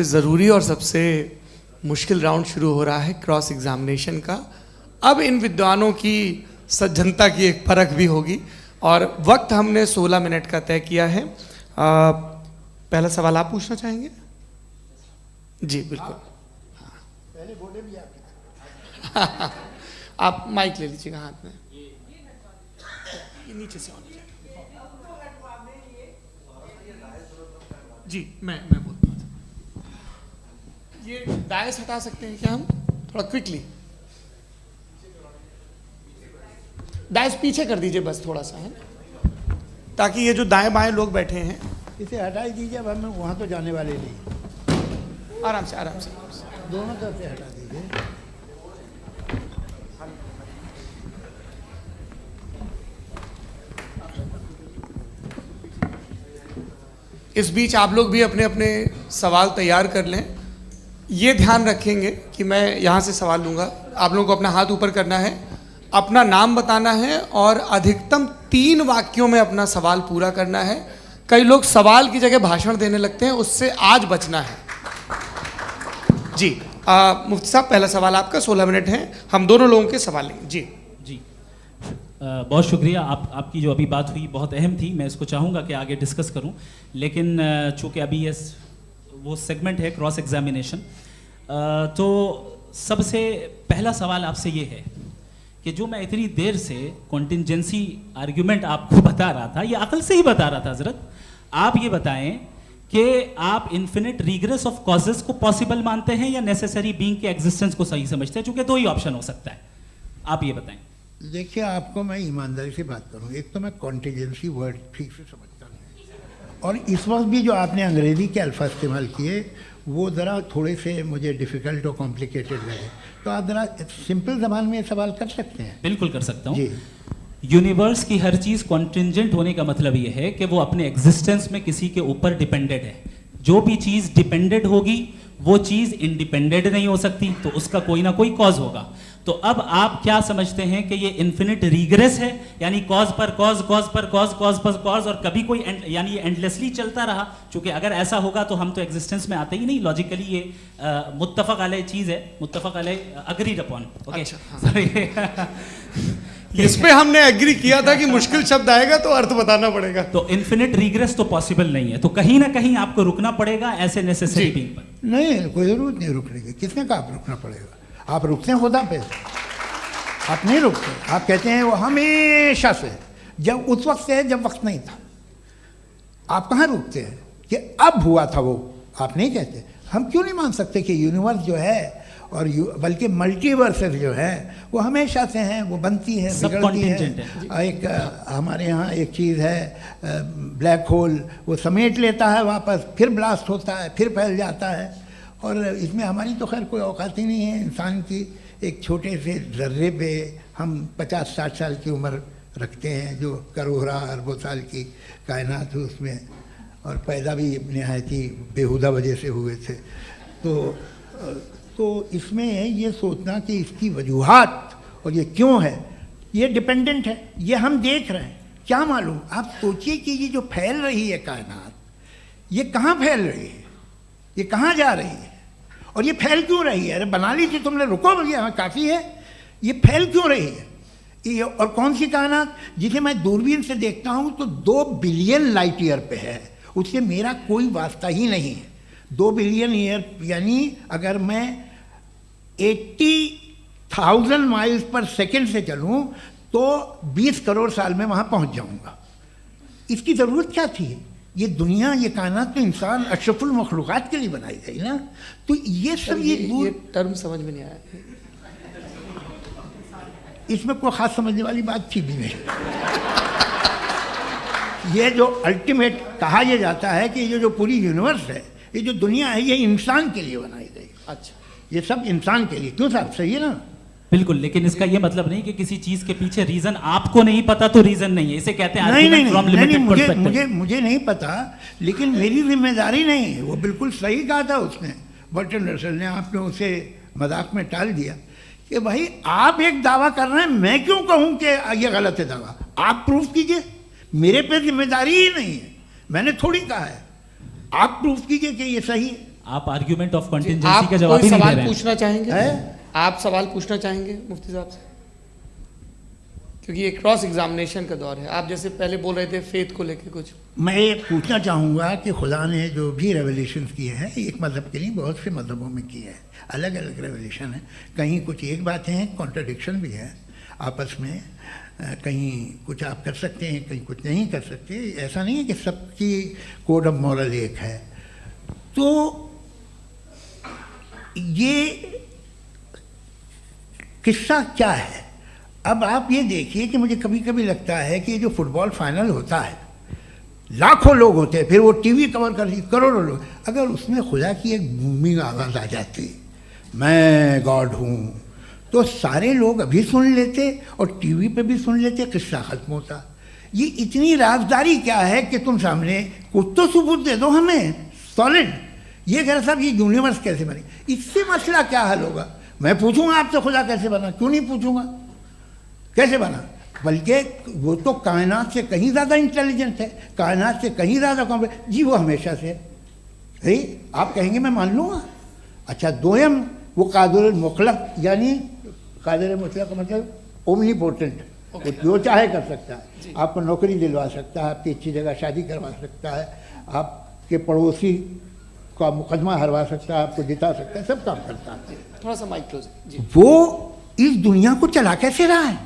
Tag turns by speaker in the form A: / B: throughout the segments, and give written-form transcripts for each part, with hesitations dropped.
A: ज़रूरी और सबसे मुश्किल राउंड शुरू हो रहा है क्रॉस एग्जामिनेशन का। अब इन विद्वानों की सज्जनता की एक परख भी होगी और वक्त हमने 16 मिनट का तय किया है। पहला सवाल आप पूछना चाहेंगे? जी बिल्कुल।
B: पहले बोले भी
A: आप माइक ले लीजिएगा हाथ में, ये नीचे से होना चाहिए। जी मैं बोलता हूँ, ये डायस हटा सकते हैं क्या हम थोड़ा क्विकली? डायस पीछे कर दीजिए बस थोड़ा सा, है ताकि ये जो दाएं बाएं लोग बैठे हैं
B: इसे हटा ही दीजिए। अब हम वहाँ तो जाने वाले नहीं,
A: आराम से
B: दोनों तरफ से हटा दीजिए।
A: इस बीच आप लोग भी अपने अपने सवाल तैयार कर लें। ये ध्यान रखेंगे कि मैं यहाँ से सवाल लूँगा, आप लोगों को अपना हाथ ऊपर करना है, अपना नाम बताना है और अधिकतम 3 वाक्यों में अपना सवाल पूरा करना है। कई लोग सवाल की जगह भाषण देने लगते हैं, उससे आज बचना है। जी मुफ्ती साहब, पहला सवाल आपका, 16 मिनट हैं, हम दोनों लोगों के सवाल लेंगे। जी
C: बहुत शुक्रिया। आपकी जो अभी बात हुई बहुत अहम थी, मैं इसको चाहूँगा कि आगे डिस्कस करूँ, लेकिन चूँकि अभी ये वो सेगमेंट है क्रॉस एग्जामिनेशन, तो सबसे पहला सवाल आपसे ये है कि जो मैं इतनी देर से कॉन्टिंजेंसी आर्ग्यूमेंट आपको बता रहा था, ये अकल से ही बता रहा था हजरत, आप ये बताएं कि आप इन्फिनिट रिग्रेस ऑफ कॉजेस को पॉसिबल मानते हैं या नेसेसरी बीइंग के एग्जिस्टेंस को सही समझते हैं? चूँकि 2 ही ऑप्शन हो सकता है, आप ये बताएं।
B: देखिए, आपको मैं ईमानदारी से बात करूं, एक तो मैं कॉन्टिजेंसी वर्ड ठीक से समझता नहीं, और इस वक्त भी जो आपने अंग्रेज़ी के अल्फाज इस्तेमाल किए वो ज़रा थोड़े से मुझे डिफ़िकल्ट और कॉम्प्लिकेटेड लगे, तो आप ज़रा सिंपल ज़बान में सवाल कर सकते हैं?
C: बिल्कुल कर सकता हूँ
B: जी।
C: यूनिवर्स की हर चीज़ कॉन्टिंजेंट होने का मतलब ये है कि वो अपने एग्जिस्टेंस में किसी के ऊपर डिपेंडेंट है। जो भी चीज़ डिपेंडेंट होगी वो चीज़ इंडिपेंडेंट नहीं हो सकती, तो उसका कोई ना कोई कॉज होगा। तो अब आप क्या समझते हैं कि ये इन्फिनिट रिग्रेस है, यानी कॉज पर कॉज, कॉज पर कॉज, कॉज पर कॉज, और कभी कोई यानी ये एंडलेसली चलता रहा? क्योंकि अगर ऐसा होगा तो हम तो एग्जिस्टेंस में आते ही नहीं। लॉजिकली ये मुत्तफक अलैह चीज़ है, मुत्तफक अलैह अग्रीड अपॉन। ओके,
A: इस पे हमने एग्री किया था कि मुश्किल शब्द आएगा तो अर्थ बताना पड़ेगा।
C: तो इन्फिनिट रिग्रेस तो पॉसिबल नहीं है, तो कहीं ना कहीं आपको रुकना पड़ेगा ऐसे नेसेसरी बीइंग पर।
B: नहीं, कोई ज़रूरत नहीं रुकने की। किसने कहा आप रुकना पड़ेगा? आप रुकते हैं खुदा पे, आप नहीं रुकते। आप कहते हैं वो हमेशा से, जब उस वक्त से है जब वक्त नहीं था। आप कहाँ रुकते हैं कि अब हुआ था वो? आप नहीं कहते। हम क्यों नहीं मान सकते कि यूनिवर्स जो है और बल्कि मल्टीवर्सेस जो है वो हमेशा से हैं, वो बनती है, बिगड़ती है। एक हमारे यहाँ एक चीज़ है ब्लैक होल, वो समेट लेता है वापस, फिर ब्लास्ट होता है, फिर फैल जाता है। और इसमें हमारी तो खैर कोई औकात ही नहीं है इंसान की। एक छोटे से ज़र्रे पे हम 50-60 साल की उम्र रखते हैं, जो करोड़ों अरबों साल की कायनात है उसमें, और पैदा भी नहायत ही बेहुदा वजह से हुए थे। तो इसमें ये सोचना कि इसकी वजूहात और ये क्यों है, ये डिपेंडेंट है, ये हम देख रहे हैं, क्या मालूम। आप सोचिए कि ये जो फैल रही है कायनात, ये कहाँ फैल रही है, ये कहाँ जा रही है, और ये फैल क्यों रही है? अरे बना ली थी तुमने, रुको भैया, हाँ काफ़ी है। ये फैल क्यों रही है? ये और कौन सी कायनात जिसे मैं दूरबीन से देखता हूँ तो 2 बिलियन लाइट ईयर पे है, उससे मेरा कोई वास्ता ही नहीं है। 2 बिलियन ईयर यानी अगर मैं 80,000 माइल्स पर सेकेंड से चलूँ तो 20 करोड़ साल में वहाँ पहुँच जाऊँगा। इसकी ज़रूरत क्या थी? ये दुनिया, ये कायनात तो इंसान अशरफुल मखलूक़ात के लिए बनाई गई ना। तो ये सब ये
A: टर्म समझ में नहीं आया,
B: इसमें कोई ख़ास समझने वाली बात थी भी नहीं। ये जो अल्टीमेट कहा यह जाता है कि ये जो पूरी यूनिवर्स है, ये जो दुनिया है, ये इंसान के लिए बनाई गई।
A: अच्छा, ये
B: सब इंसान के लिए। क्यों साहब, सही है ना?
C: बिल्कुल, लेकिन इसका ये मतलब नहीं कि किसी चीज के पीछे रीजन आपको नहीं पता तो रीजन नहीं है, इसे कहते हैं
B: नहीं, मुझे नहीं पता, लेकिन मेरी जिम्मेदारी नहीं है। वो बिल्कुल सही कहा था उसने, बर्टन रसल ने। आपने उसे मजाक में टाल दिया कि भाई आप एक दावा कर रहे हैं, मैं क्यों कहूँ कि ये गलत है दावा? आप प्रूफ कीजिए, मेरे पे जिम्मेदारी ही नहीं है, मैंने थोड़ी कहा है। आप प्रूफ कीजिए कि ये सही है।
C: आप आर्ग्यूमेंट ऑफ
A: जी,
C: कॉन्टिंजेंसी
A: आप
C: का जवाब
A: कोई
C: ही नहीं दे
A: सवाल
C: रहे हैं।
A: पूछना चाहेंगे?
B: है?
A: आप सवाल पूछना चाहेंगे मुफ्ती साहब से? क्योंकि ये क्रॉस एग्जामिनेशन का दौर है। आप जैसे पहले बोल रहे थे फेथ को लेके कुछ।
B: मैं ये पूछना चाहूँगा कि खुदा ने जो भी रेवलेशन किए हैं, एक मज़हब के नहीं बहुत से मज़हबों में किए हैं, अलग अलग रेवलेशन है। कहीं कुछ एक बातें हैं, कॉन्ट्रडिक्शन भी है आपस में, कहीं कुछ आप कर सकते हैं, कहीं कुछ नहीं कर सकते। ऐसा नहीं है कि सबकी कोड ऑफ मॉरल एक है। तो ये किस्सा क्या है? अब आप ये देखिए कि मुझे कभी कभी लगता है कि ये जो फुटबॉल फाइनल होता है, लाखों लोग होते हैं, फिर वो टीवी कवर कर रही करोड़ों लोग, अगर उसमें खुदा की एक बूमिंग आवाज़ आ जाती, मैं गॉड हूँ, तो सारे लोग अभी सुन लेते और टीवी पे भी सुन लेते, किस्सा खत्म होता। ये इतनी राजदारी क्या है कि तुम सामने कुछ तो सबूत दे दो हमें सॉलिड। ये कह रहा साहब ये यूनिवर्स कैसे बनी, इससे मसला क्या हल होगा? मैं पूछूंगा आपसे खुदा कैसे बना? क्यों नहीं पूछूंगा कैसे बना? बल्कि वो तो कायनात से कहीं ज़्यादा इंटेलिजेंट है, कायनात से कहीं ज़्यादा कॉम्प्लेक्स। जी वो हमेशा से है। आप कहेंगे मैं मान लूँगा। अच्छा दोयम वो कादिर मुतलक, यानी कादिर मुतलक का मतलब ओमनीपोटेंट, वो जो चाहे कर सकता है। आपको नौकरी दिलवा सकता है, आपकी अच्छी जगह शादी करवा सकता है, आपके पड़ोसी का मुकदमा हरवा सकता है, आपको जिता सकता है, सब काम करता है।
A: थोड़ा सा माइक क्लोज जी।
B: वो इस दुनिया को चला कैसे रहा है?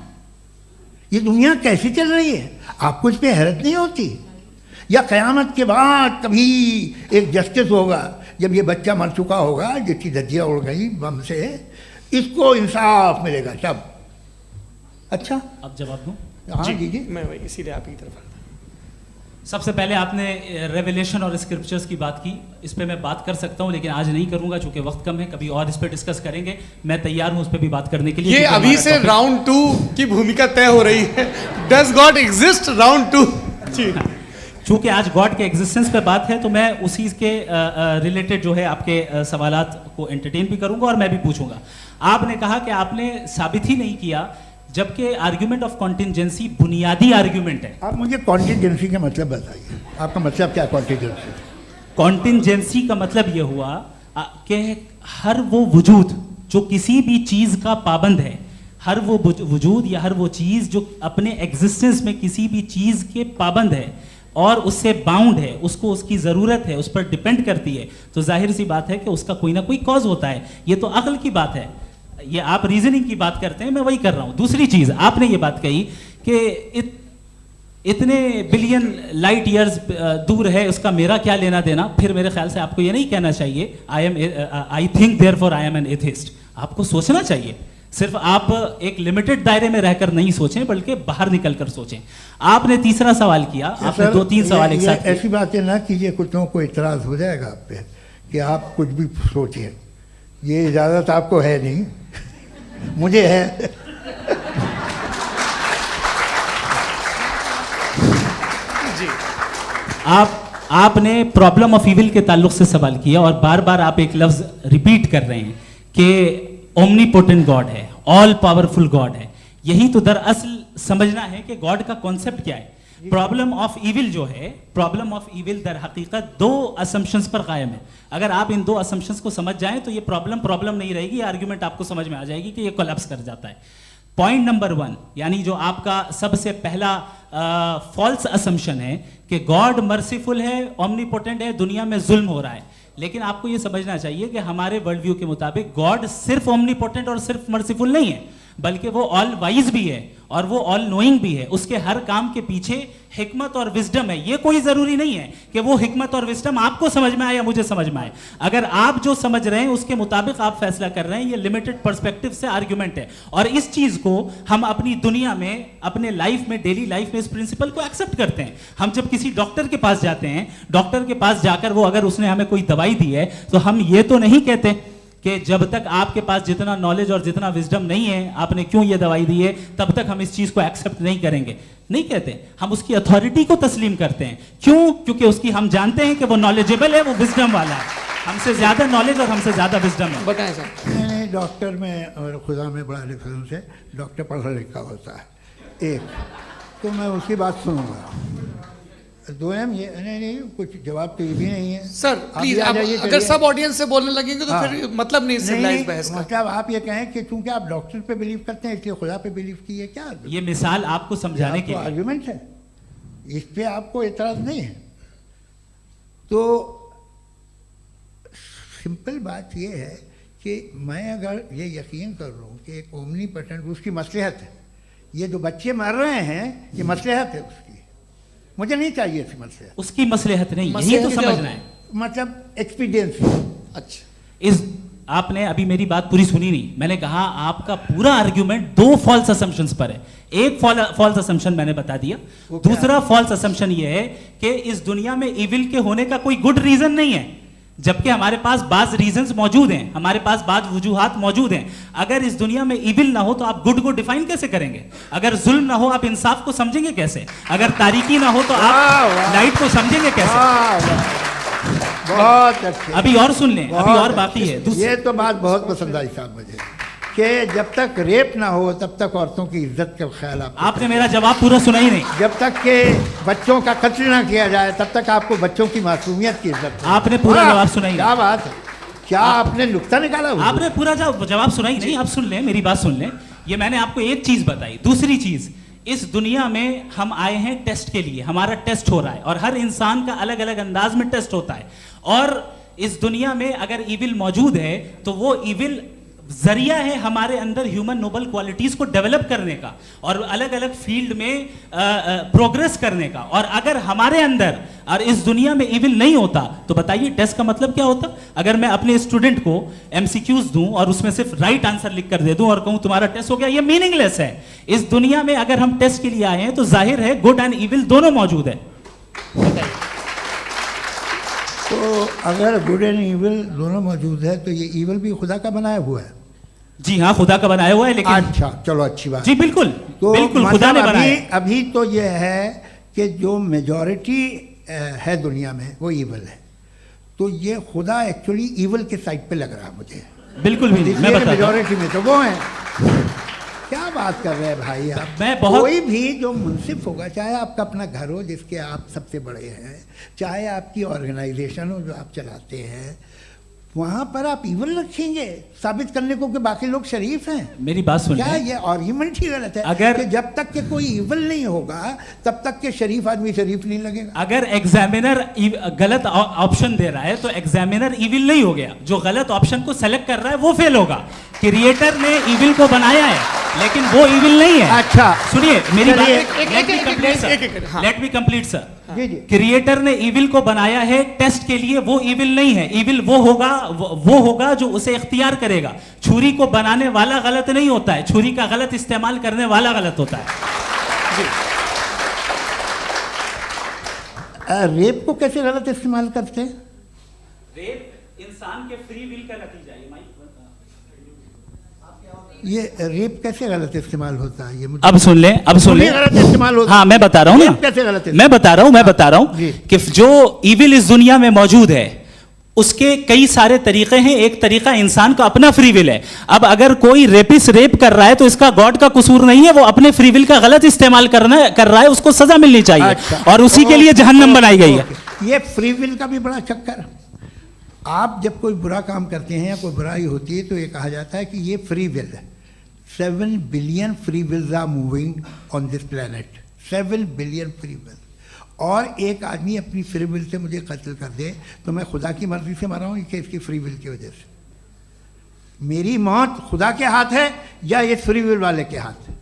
B: ये दुनिया कैसे चल रही है? आपको इस पर हैरत नहीं होती? या क़यामत के बाद कभी एक जस्टिस होगा, जब ये बच्चा मर चुका होगा जिसकी धज्जियाँ उड़ गई बम से, इसको इंसाफ मिलेगा तब? अच्छा
C: अब जवाब दूं?
B: हाँ दीजिए।
A: मैं वही इसीलिए आप ही की तरफ आता।
C: सबसे पहले आपने रेवलेशन और स्क्रिप्चर्स की बात की, इस पे मैं बात कर सकता हूँ लेकिन आज नहीं करूंगा चूंकि वक्त कम है, कभी और इस पे डिस्कस करेंगे। मैं तैयार हूँ उस पे भी बात करने के लिए।
A: ये
C: क्योंकि
A: अभी
C: हमारा
A: से
C: topic-
A: राउंड 2 की भूमिका तय हो रही है। Does God exist round 2? जी
C: चूंकि आज गॉड के एग्जिस्टेंस पे बात है तो मैं उसी के रिलेटेड जो है आपके सवालात को एंटरटेन भी करूंगा और मैं भी पूछूंगा। आपने कहा कि आपने साबित ही नहीं किया, जबकि आर्ग्यूमेंट ऑफ कॉन्टिंजेंसी बुनियादी आर्ग्यूमेंट है।
B: आप मुझे कॉन्टिजेंसी का मतलब बताइए, आपका मतलब क्या कॉन्टिजेंसी?
C: कॉन्टिंजेंसी का मतलब यह हुआ कि हर वो वजूद जो किसी भी चीज का पाबंद है, हर वो वजूद या हर वो चीज जो अपने एग्जिस्टेंस में किसी भी चीज के पाबंद है और उससे बाउंड है, उसको उसकी ज़रूरत है, उस पर डिपेंड करती है, तो जाहिर सी बात है कि उसका कोई ना कोई कॉज होता है। ये तो अक्ल की बात है। ये आप रीजनिंग की बात करते हैं, मैं वही कर रहा हूँ। दूसरी चीज़ आपने ये बात कही कि इतने बिलियन लाइट ईयर्स दूर है, उसका मेरा क्या लेना देना। फिर मेरे ख्याल से आपको ये नहीं कहना चाहिए I think therefore I am an atheist. आपको सोचना चाहिए, सिर्फ आप एक लिमिटेड दायरे में रहकर नहीं सोचें बल्कि बाहर निकलकर सोचें। आपने तीसरा सवाल किया, आपने 2-3 सवाल एक साथ किए।
B: ऐसी बातें ना कीजिए, कुछ लोगों को इतराज़ हो जाएगा आप पे कि आप कुछ भी सोचिए। ये इजाज़त आपको है नहीं, मुझे है।
A: जी
C: आपने प्रॉब्लम ऑफ इविल के ताल्लुक से सवाल किया और बार बार आप एक लफ्ज रिपीट कर रहे हैं कि ओमनीपोटेंट गॉड है, ऑल पावरफुल गॉड है। यही तो दरअसल समझना है कि गॉड का कॉन्सेप्ट क्या है। प्रॉब्लम ऑफ इविल जो है, प्रॉब्लम ऑफ इविल दर हकीकत 2 असम्पशंस पर कायम है। अगर आप इन 2 असम्पशंस को समझ जाएं तो ये प्रॉब्लम नहीं रहेगी, आर्ग्यूमेंट आपको समझ में आ जाएगी कि ये कोलैप्स कर जाता है। पॉइंट नंबर 1, यानी जो आपका सबसे पहला फॉल्स असम्पशन है कि गॉड मर्सीफुल है, ओमनीपोटेंट है, दुनिया में जुल्म हो रहा है। लेकिन आपको यह समझना चाहिए कि हमारे वर्ल्ड व्यू के मुताबिक गॉड सिर्फ ओमनीपोटेंट और सिर्फ मर्सीफुल नहीं है, बल्कि वो ऑल वाइज भी है और वो ऑल नोइंग भी है। उसके हर काम के पीछे हिकमत और विजडम है। ये कोई जरूरी नहीं है कि वो हिकमत और विजडम आपको समझ में आए या मुझे समझ में आए। अगर आप जो समझ रहे हैं उसके मुताबिक आप फैसला कर रहे हैं, ये लिमिटेड पर्सपेक्टिव से आर्ग्यूमेंट है। और इस चीज को हम अपनी दुनिया में, अपने लाइफ में, डेली लाइफ में इस प्रिंसिपल को एक्सेप्ट करते हैं। हम जब किसी डॉक्टर के पास जाते हैं, डॉक्टर के पास जाकर वो अगर उसने हमें कोई दवाई दी है तो हम ये तो नहीं कहते कि जब तक आपके पास जितना नॉलेज और जितना विजडम नहीं है, आपने क्यों ये दवाई दी है, तब तक हम इस चीज को एक्सेप्ट नहीं करेंगे। नहीं कहते, हम उसकी अथॉरिटी को तस्लीम करते हैं। क्यों? क्योंकि उसकी हम जानते हैं कि वो नॉलेजेबल है, वो विजडम वाला है, हमसे ज्यादा नॉलेज और हमसे ज्यादा विजडम है।
A: बताएं सर।
B: मैंने डॉक्टर में और खुदा में बड़ा डिफरेंस है। डॉक्टर पढ़ा लिखा होता है एक, तो मैं उसकी बात सुनूंगा। 2 ये नहीं, कुछ जवाब तो ये भी नहीं है
A: सर
B: आप
A: प्लीज,
B: भी आ
A: आप
B: जाइए,
A: अगर
B: चलिए।
A: सब ऑडियंस से बोलने लगेंगे तो
B: हाँ।
A: फिर मतलब नहीं सिविलाइज बहस का।
B: मतलब आप ये कहें कि चूंकि आप डॉक्टर पे बिलीव करते हैं इसलिए खुदा पे बिलीव कीजिए, क्या
C: ये मिसाल आपको समझाने के लिए।
B: आर्ग्यूमेंट है, इस पे आपको एतराज नहीं है। तो सिंपल बात ये है कि मैं अगर ये यकीन कर लूँ कि एक ओमनीपोटेंट उसकी मसलहत है, ये जो बच्चे मर रहे हैं ये मसलहत है उसकी, मुझे नहीं चाहिए थी मसलहत।
C: उसकी मसलहत नहीं, यही
A: मसलहत
C: तो
A: क्या
C: समझना है।
B: मतलब एक्सपीडियंसी।
A: अच्छा,
C: इस आपने अभी मेरी बात पूरी सुनी नहीं। मैंने कहा आपका पूरा आर्ग्यूमेंट 2 फॉल्स असम्पशंस पर है। एक फॉल्स असम्पशन मैंने बता दिया, दूसरा फॉल्स असम्पशन ये है कि इस दुनिया में इविल के होने का कोई गुड रीजन नहीं है, जबकि हमारे पास बाज रीजंस मौजूद हैं, हमारे पास बाज वजूहात मौजूद हैं। अगर इस दुनिया में इविल ना हो तो आप गुड को डिफाइन कैसे करेंगे? अगर जुल्म ना हो आप इंसाफ को समझेंगे कैसे? अगर तारीकी ना हो तो आप लाइट को समझेंगे कैसे?
B: बहुत अच्छे।
C: अभी और सुन लें, अभी और बाकी है।
B: ये तो बात बहुत पसंद आई साहब मुझे कि जब तक रेप ना हो तब तक औरतों की इज्जत का ख्याल
C: आपने मेरा जवाब पूरा सुना ही नहीं।
B: जब तक के बच्चों का कत्ल ना किया जाए तब तक आपको बच्चों की मासूमियत की इज्जत है।
C: आपने पूरा जवाब सुना ही
B: क्या
C: नहीं।
B: बात है, क्या आपने नुक्ता निकाला हुआ?
C: आपने पूरा जवाब सुना ही नहीं। आप सुन लें, मेरी बात सुन लें। ये मैंने आपको एक चीज बताई। दूसरी चीज, इस दुनिया में हम आए हैं टेस्ट के लिए, हमारा टेस्ट हो रहा है और हर इंसान का अलग अलग अंदाज में टेस्ट होता है। और इस दुनिया में अगर इविल मौजूद है तो वो इविल जरिया है हमारे अंदर ह्यूमन नोबल क्वालिटीज को डेवलप करने का और अलग अलग फील्ड में प्रोग्रेस करने का। और अगर हमारे अंदर और इस दुनिया में इविल नहीं होता तो बताइए टेस्ट का मतलब क्या होता? अगर मैं अपने स्टूडेंट को एमसीक्यूज दूं और उसमें सिर्फ राइट आंसर लिख कर दे दूं और कहूं तुम्हारा टेस्ट हो गया, ये मीनिंगलेस है। इस दुनिया में अगर हम टेस्ट के लिए आए हैं तो जाहिर है गुड एंड इविल दोनों मौजूद है।
B: तो अगर गुड एंड इविल दोनों मौजूद है तो ये इविल भी खुदा का बनाया हुआ है?
C: जी हाँ, खुदा का बनाया हुआ है। लेकिन
B: अच्छा, चलो अच्छी बात।
C: जी बिल्कुल,
B: तो
C: बिल्कुल खुदा ने बनाया।
B: अभी तो ये है कि जो मेजॉरिटी है दुनिया में वो इविल है, तो ये खुदा एक्चुअली इविल के साइड पे लग रहा है मुझे।
C: बिल्कुल भी नहीं, मैं बताता हूं।
B: मेजॉरिटी में तो वो है। क्या बात कर रहे हैं भाई आप?
C: मैं बहुत
B: कोई भी जो मुंसिफ होगा, चाहे आपका अपना घर हो जिसके आप सबसे बड़े हैं, चाहे आपकी ऑर्गेनाइजेशन हो जो आप चलाते हैं, वहां पर आप इविल रखेंगे साबित करने को कि बाकी लोग शरीफ हैं?
C: मेरी बात सुन
B: क्या
C: लें।
B: ये आर्ग्यूमेंट ही गलत है?
C: अगर
B: कि जब तक के कोई इविल नहीं होगा तब तक के शरीफ आदमी शरीफ नहीं लगेगा।
C: अगर एग्जामिनर गलत ऑप्शन दे रहा है तो एग्जामिनर इविल नहीं हो गया, जो गलत ऑप्शन को सेलेक्ट कर रहा है वो फेल होगा। क्रिएटर ने इविल को बनाया है लेकिन वो इविल नहीं है।
B: अच्छा
C: सुनिए मेरी बात,
A: हाँ।
C: Let me complete sir.
B: जी जी।
C: क्रिएटर ने इविल को बनाया है टेस्ट के लिए, वो इविल नहीं है। इविल वो होगा जो उसे इख्तियार करेगा। छुरी को बनाने वाला गलत नहीं होता है, छुरी का गलत इस्तेमाल करने वाला गलत होता है।
B: रेप को कैसे गलत इस्तेमाल करते हैं?
C: रेप इंसान के फ्री विल का नतीजा है।
B: ये रेप कैसे गलत इस्तेमाल होता है? ये मुझे
C: अब सुन लें, अब सुन लें।
B: गलत इस्तेमाल होता है।
C: हाँ मैं बता रहा हूँ ना,
B: कैसे गलत
C: मैं बता रहा हूँ
B: जी।
C: कि जो इविल इस दुनिया में मौजूद है उसके कई सारे तरीके हैं। एक तरीका इंसान का अपना फ्री विल है। अब अगर कोई रेपिस्ट रेप कर रहा है तो इसका गॉड का कसूर नहीं है, वो अपने फ्री विल का गलत इस्तेमाल कर रहा है, उसको सजा मिलनी चाहिए।
B: अच्छा।
C: और उसी के लिए जहन्नम बनाई गई है।
B: ये फ्री विल का भी बड़ा चक्कर। आप जब कोई बुरा काम करते हैं या कोई बुराई होती है तो ये कहा जाता है कि ये फ्री विल है। 7 billion free wills are moving on this planet. 7 billion free will. और एक आदमी अपनी फ्री विल से मुझे कत्ल कर दे तो मैं खुदा की मर्जी से मरा हूँ कि इसकी फ्री विल की वजह से? मेरी मौत खुदा के हाथ है या ये फ्री विल वाले के हाथ है?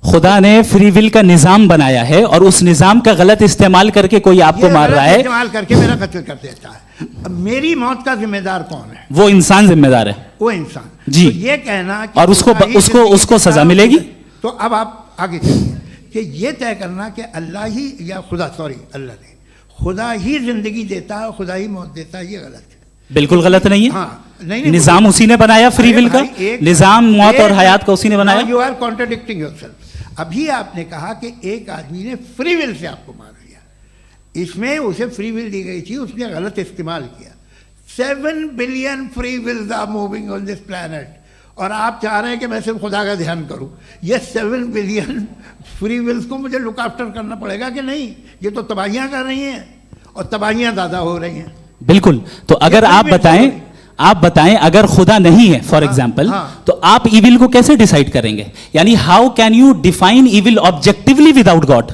C: खुदा ने फ्री विल का निजाम बनाया है और उस निजाम का गलत इस्तेमाल करके कोई आपको मार रहा है,
B: इस्तेमाल करके मेरा कत्ल कर देता है। अब मेरी मौत का जिम्मेदार कौन है?
C: वो इंसान जिम्मेदार है।
B: वो इंसान।
C: जी।
B: तो ये कहना कि
C: और उसको सजा मिलेगी।
B: तो अब आप आगे चलिए कि ये तय करना कि अल्लाह ही या खुदा, सॉरी अल्लाह ने, खुदा ही जिंदगी देता है, खुदा ही मौत देता है, ये गलत है।
C: बिल्कुल गलत नहीं है।
B: हाँ, नहीं,
C: निजाम उसी ने बनाया फ्री विल का। निजाम मौत और हयात का उसी ने बनाया।
B: You are contradicting yourself. अभी आपने कहा कि एक आदमी ने फ्री विल से आपको मार दिया, इसमें उसे फ्री विल दी गई थी, उसने गलत इस्तेमाल किया। 7 billion free wills are moving on this planet और आप चाह रहे हैं कि मैं सिर्फ खुदा का ध्यान करूं। ये 7 बिलियन फ्री विल्स को मुझे लुक आफ्टर करना पड़ेगा कि नहीं? ये तो तबाहियां कर रही हैं और तबाहियां ज़्यादा हो रही हैं।
C: बिल्कुल। तो अगर आप बताएं अगर खुदा नहीं है फॉर एग्जाम्पल, तो आप इविल को कैसे डिसाइड करेंगे? यानी how can you define evil objectively without God?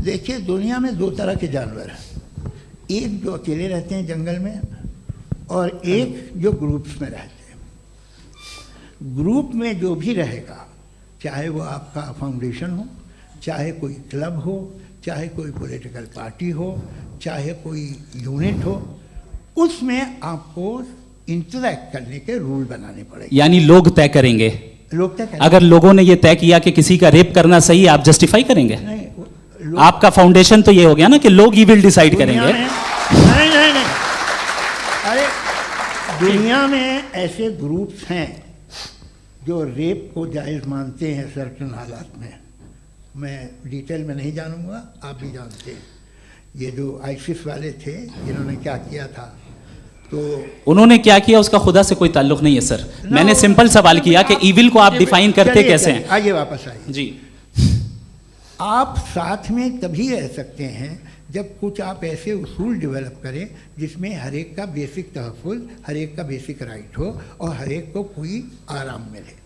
B: देखिए, दुनिया में 2 तरह के जानवर हैं, एक जो अकेले रहते हैं जंगल में और एक जो ग्रुप्स में रहते हैं। ग्रुप में जो भी रहेगा, चाहे वो आपका फाउंडेशन हो, चाहे कोई क्लब हो, चाहे कोई पॉलिटिकल पार्टी हो, चाहे कोई यूनिट हो, उसमें आपको इंटरैक्ट करने के रूल बनाने पड़ेंगे।
C: यानी लोग तय करेंगे।
B: लोग तय करेंगे।
C: अगर लोगों ने ये तय किया कि किसी का रेप करना सही है, आप जस्टिफाई करेंगे?
B: नहीं,
C: आपका फाउंडेशन तो ये हो गया ना कि लोग ही विल डिसाइड करेंगे।
B: नहीं, अरे दुनिया में ऐसे ग्रुप्स हैं जो रेप को जायज़ मानते हैं सर्टेन हालात में। मैं डिटेल में नहीं जानूंगा, आप भी जानते हैं। ये जो आईसिस वाले थे, इन्होंने क्या किया था, तो
C: उन्होंने क्या किया उसका खुदा से कोई ताल्लुक नहीं है सर। मैंने सिंपल सवाल किया कि इविल को आप डिफाइन करते कैसे हैं?
B: आइए वापस आइए
C: जी।
B: आप साथ में तभी रह सकते हैं जब कुछ आप ऐसे उसूल डेवलप करें जिसमें हर एक का बेसिक तहफ़्फ़ुज़, हर एक का बेसिक राइट हो और हर एक को कोई आराम मिले।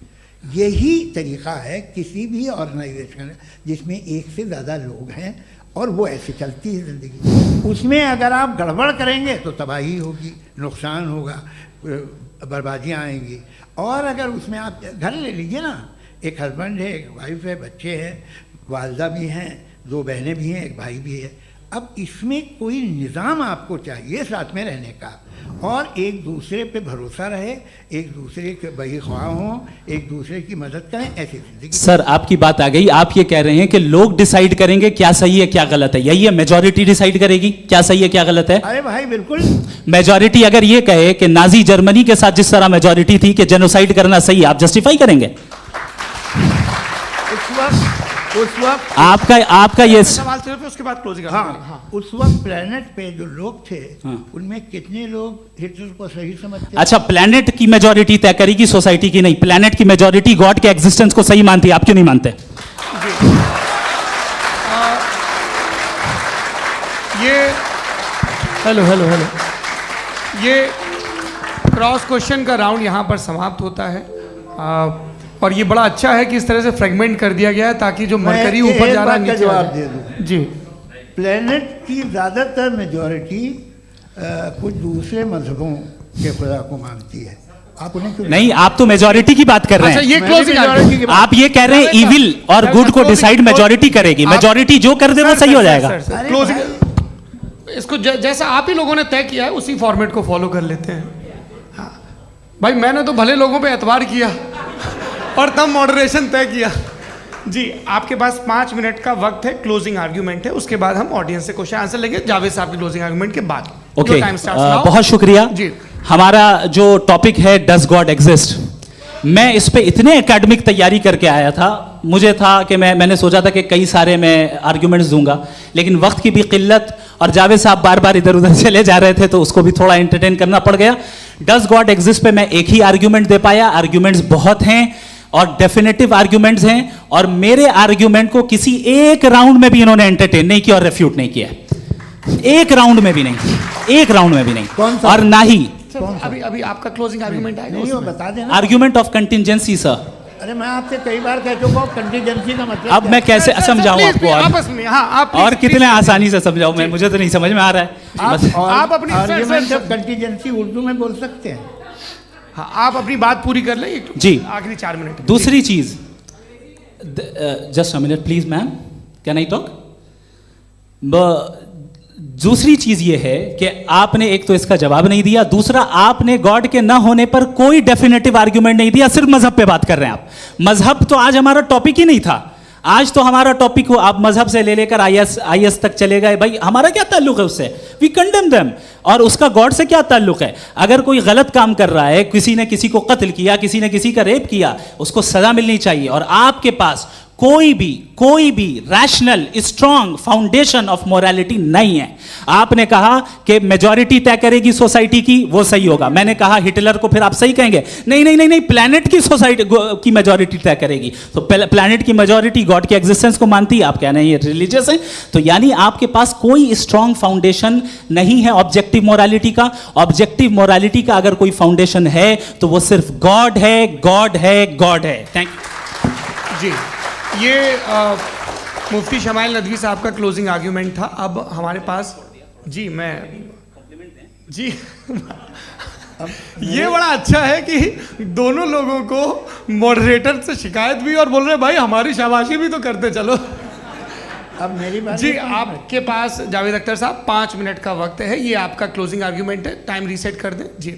B: यही तरीक़ा है किसी भी ऑर्गेनाइजेशन जिसमें एक से ज़्यादा लोग हैं और वो ऐसे चलती है ज़िंदगी। उसमें अगर आप गड़बड़ करेंगे तो तबाही होगी, नुकसान होगा, बर्बादियाँ आएंगी। और अगर उसमें आप घर ले लीजिए ना, एक हस्बैंड है, एक वाइफ है, बच्चे हैं, वालदा भी हैं, 2 बहनें भी हैं, एक भाई भी है। अब इसमें कोई निज़ाम आपको चाहिए साथ में रहने का, और एक दूसरे पे भरोसा रहे, एक दूसरे के बहीख्वाह हों, एक दूसरे की मदद करें, ऐसी जिंदगी।
C: सर आपकी बात आ गई। आप ये कह रहे हैं कि लोग डिसाइड करेंगे क्या सही है क्या गलत है, यही है? मेजॉरिटी डिसाइड करेगी क्या सही है क्या गलत है?
B: अरे भाई बिल्कुल।
C: मेजॉरिटी अगर ये कहे कि नाजी जर्मनी के साथ जिस तरह मेजॉरिटी थी कि जेनोसाइड करना सही है, आप जस्टिफाई करेंगे?
B: उस वक्त
C: आपका ये
A: सवाल सिर्फ उसके बाद क्लोजिंग।
B: हाँ, उस वक्त प्लेनेट पे जो लोग थे, उनमें कितने लोग हिटलर को सही समझते?
C: अच्छा, प्लेनेट की मेजॉरिटी तय करेगी, सोसाइटी की नहीं। प्लेनेट की मेजॉरिटी गॉड के एग्जिस्टेंस को सही मानती है, आप क्यों नहीं मानते?
A: ये हेलो ये क्रॉस क्वेश्चन का राउंड यहाँ पर समाप्त होता है। और ये बड़ा अच्छा है कि इस तरह से फ्रेगमेंट कर दिया गया है ताकि जो मरकरी ऊपर जा रहा है नीचे
B: जवाब दे दूं।
A: जी।
B: प्लेनेट की ज़्यादातर मेजॉरिटी कुछ दूसरे मजहबों के खुदा को मानती है। आप उन्हें क्यों
C: नहीं? आप तो मेजॉरिटी की बात कर रहे हैं।
A: अच्छा, ये क्लोजिंग
C: आप ये कह रहे हैं इविल और गुड को डिसाइड मेजॉरिटी करेगी। मेजॉरिटी जो कर दे वो सही हो जाएगा।
A: क्लोजिंग इसको जैसा आप ही लोगों ने तय किया है उसी फॉर्मेट को फॉलो कर लेते हैं। हाँ भाई, मैंने तो भले लोगों पे एतबार किया और तब मॉडरेशन तय किया। जी, आपके पास 5 मिनट का वक्त है, क्लोजिंग आर्ग्यूमेंट है, उसके बाद हम ऑडियंस से क्वेश्चन आंसर लेंगे जावेद साहब के क्लोजिंग आर्ग्यूमेंट के बाद।
C: ओके, बहुत शुक्रिया
A: जी।
C: हमारा जो टॉपिक है डज गॉड एग्जिस्ट, मैं इस पे इतने एकेडमिक तैयारी करके आया था। मुझे था कि मैंने सोचा था कि कई सारे मैं आर्ग्यूमेंट्स दूंगा, लेकिन वक्त की भी किल्लत और जावेद साहब बार बार इधर उधर चले जा रहे थे तो उसको भी थोड़ा एंटरटेन करना पड़ गया। डज गॉड एग्जिस्ट पे मैं एक ही आर्ग्यूमेंट दे पाया। आर्ग्यूमेंट्स बहुत हैं और डेफिनेटिव आर्ग्यूमेंट्स हैं, और मेरे आर्ग्यूमेंट को किसी एक राउंड में भी इन्होंने एंटरटेन नहीं किया और रेफ्यूट नहीं किया। एक राउंड में भी नहीं, एक राउंड में भी नहीं। और ना ही
A: अभी आपका क्लोजिंग आर्ग्यूमेंट आएगा,
B: नहीं, वो बता देना।
C: Argument of contingency sir.
B: अरे मैं आपसे कई बार कह चुका हूं कंटीजेंसी का मतलब
C: अब मैं कैसे समझाऊं आपको?
A: आपस में हाँ, आप
C: और कितने आसानी से समझाऊं मैं, मुझे तो नहीं समझ में आ रहा है।
B: आप अपनी आर्ग्यूमेंट ऑफ कंटीजेंसी उर्दू में बोल सकते हैं।
A: हाँ, आप अपनी बात पूरी कर लें
C: जी,
A: आखिरी 4 मिनट।
C: दूसरी चीज, just a minute please ma'am, can I talk? दूसरी चीज ये है कि आपने एक तो इसका जवाब नहीं दिया, दूसरा आपने गॉड के ना होने पर कोई डेफिनेटिव आर्ग्यूमेंट नहीं दिया, सिर्फ मजहब पे बात कर रहे हैं आप। मजहब तो आज हमारा टॉपिक ही नहीं था। आज तो हमारा टॉपिक हो, आप मजहब से ले लेकर आईएस तक चले गए। भाई हमारा क्या ताल्लुक है उससे? We condemn them. और उसका गॉड से क्या ताल्लुक है? अगर कोई गलत काम कर रहा है, किसी ने किसी को कत्ल किया, किसी ने किसी का रेप किया, उसको सजा मिलनी चाहिए। और आपके पास कोई भी rational strong foundation of morality नहीं है। आपने कहा कि मेजॉरिटी तय करेगी सोसाइटी की, वो सही होगा। मैंने कहा हिटलर को फिर आप सही कहेंगे, नहीं, प्लैनेट की सोसाइटी की मेजॉरिटी तय करेगी। तो प्लैनेट की मेजॉरिटी गॉड के एग्जिस्टेंस को मानती है, आप कह रहे हैं ये रिलीजियस है। तो यानी आपके पास कोई स्ट्रांग फाउंडेशन नहीं है ऑब्जेक्टिव मोरालिटी का। ऑब्जेक्टिव मोरालिटी का अगर कोई फाउंडेशन है तो वो सिर्फ गॉड है, गॉड है, गॉड है। थैंक यू
A: जी। ये मुफ्ती शमाइल नदवी साहब का क्लोजिंग आर्ग्यूमेंट था। अब हमारे पास जी ये बड़ा अच्छा है कि दोनों लोगों को मॉडरेटर से शिकायत भी और बोल रहे भाई हमारी शाबाशी भी तो करते चलो।
B: अब मेरी बात
A: जी, आपके पास जावेद अख्तर साहब 5 मिनट का वक्त है। ये आपका क्लोजिंग आर्ग्यूमेंट है, टाइम रीसेट कर दें जी।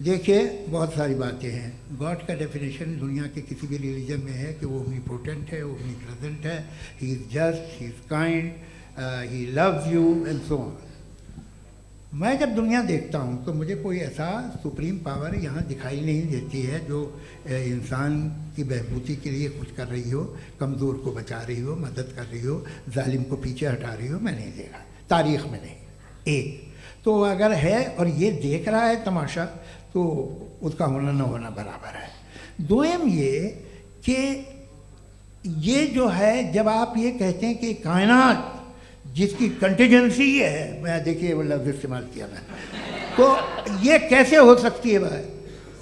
B: देखिए, बहुत सारी बातें हैं। गॉड का डेफिनेशन दुनिया के किसी भी रिलीजन में है कि वो ओमनीपोटेंट है, ओमनीप्रेजेंट है, he is just, he is kind, he loves you and so on. मैं जब दुनिया देखता हूँ तो मुझे कोई ऐसा सुप्रीम पावर यहाँ दिखाई नहीं देती है जो इंसान की बहबूदी के लिए कुछ कर रही हो, कमज़ोर को बचा रही हो, मदद कर रही हो, जालिम को पीछे हटा रही हो। मैं नहीं देखा, तारीख़ में नहीं। एक तो अगर है और ये देख रहा है तमाशा, तो उसका होना न होना बराबर है। दोयम ये कि ये जो है, जब आप ये कहते हैं कि कायनात जिसकी कंटिजेंसी है, मैं देखिए वो लफ्ज़ इस्तेमाल किया मैं, तो ये कैसे हो सकती है भाई?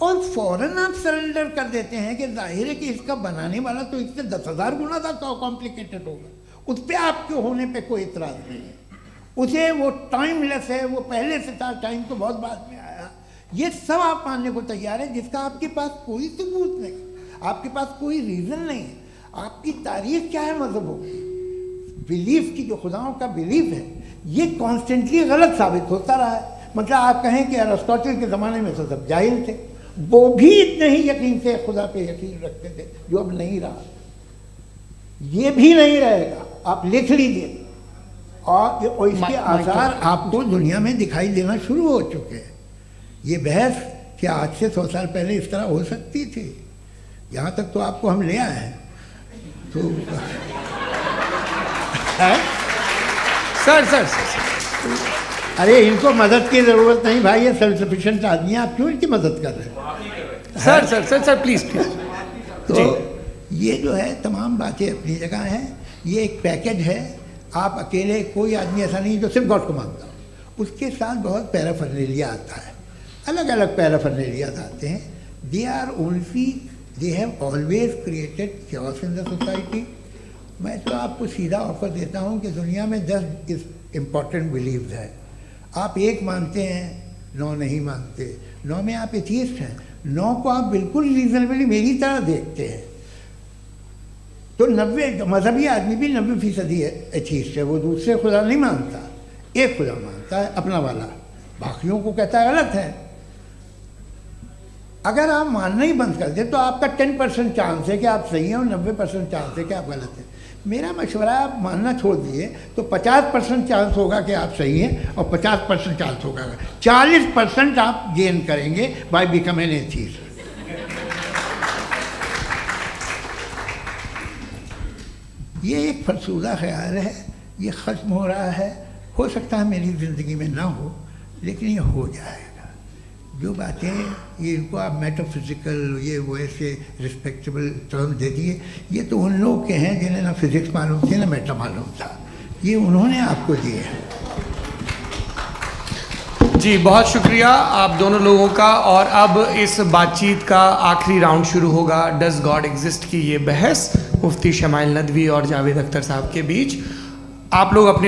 B: और फ़ौरन आप सरेंडर कर देते हैं कि जाहिर है कि इसका बनाने वाला तो इससे 10,000 गुना ज़्यादा कॉम्प्लिकेटेड होगा। उस पर आपके होने पे कोई इतराज़ नहीं है। उसे वो टाइमलेस है, वो पहले से था, टाइम तो बहुत बाद में आया। ये सब आप मानने को तैयार है जिसका आपके पास कोई सबूत नहीं, आपके पास कोई रीज़न नहीं है। आपकी तारीख क्या है मज़हबों की? बिलीफ की, जो खुदाओं का बिलीफ है, ये कॉन्स्टेंटली गलत साबित होता रहा है। मतलब आप कहें कि अरिस्टोटल के ज़माने में तो सब जाहिल थे, वो भी इतने ही यकीन से खुदा पे यकीन रखते थे, जो अब नहीं रहा। ये भी नहीं रहेगा, आप लिख लीजिए। और इसके आसार आपको दुनिया में दिखाई देना शुरू हो चुके हैं। ये बहस क्या आज से 100 साल पहले इस तरह हो सकती थी? यहाँ तक तो आपको हम ले आए हैं। तो
A: सर
B: अरे इनको मदद की ज़रूरत नहीं भाई, ये सेल्फ सफिशिएंट आदमी है, आप क्यों इनकी मदद कर रहे हैं?
A: Sir please.
B: तो ये जो है तमाम बातें अपनी जगह हैं। ये एक पैकेज है। आप अकेले, कोई आदमी ऐसा नहीं जो सिर्फ गॉड को मानता हो, उसके साथ बहुत पैराफर्नेलिया आता है, अलग अलग पैराफर्नेलिया आते हैं। They have always created chaos in the society. मैं तो आपको सीधा ऑफर देता हूँ कि दुनिया में 10 इम्पॉर्टेंट बिलीव्स हैं। आप एक मानते हैं, 9 नहीं मानते, 9 में आप एथियस्ट हैं, 9 को आप बिल्कुल रीजनेबली मेरी तरह देखते हैं। तो 90 मजहबी आदमी भी 90% एथियस्ट है, वो दूसरे खुदा नहीं मानता, एक खुदा मानता है अपना वाला, बाकियों को कहता है गलत है। अगर आप मानना ही बंद कर दे तो आपका 10% चांस है कि आप सही हैं और 90% चांस है कि आप गलत हैं। मेरा मशवरा है, आप मानना छोड़ दिए तो 50% चांस होगा कि आप सही हैं और 50% चांस होगा, 40% आप गेन करेंगे बाय बिकम एन एथियस्ट। ये एक फरसूदा ख्याल है, ये ख़त्म हो रहा है। हो सकता है मेरी ज़िंदगी में ना हो, लेकिन ये हो जाएगा। जो बातें ये इनको आप मेटाफिज़िकल, ये वो ऐसे रिस्पेक्टेबल टर्म दे दिए, ये तो उन लोग के हैं जिन्हें ना फिज़िक्स मालूम थी ना मेटा मालूम था, ये उन्होंने आपको दिए हैं।
A: जी बहुत शुक्रिया आप दोनों लोगों का। और अब इस बातचीत का आखिरी राउंड शुरू होगा, डज गॉड एग्जिस्ट की ये बहस मुफ्ती शमाइल नदवी और जावेद अख्तर साहब के बीच। आप लोग अपने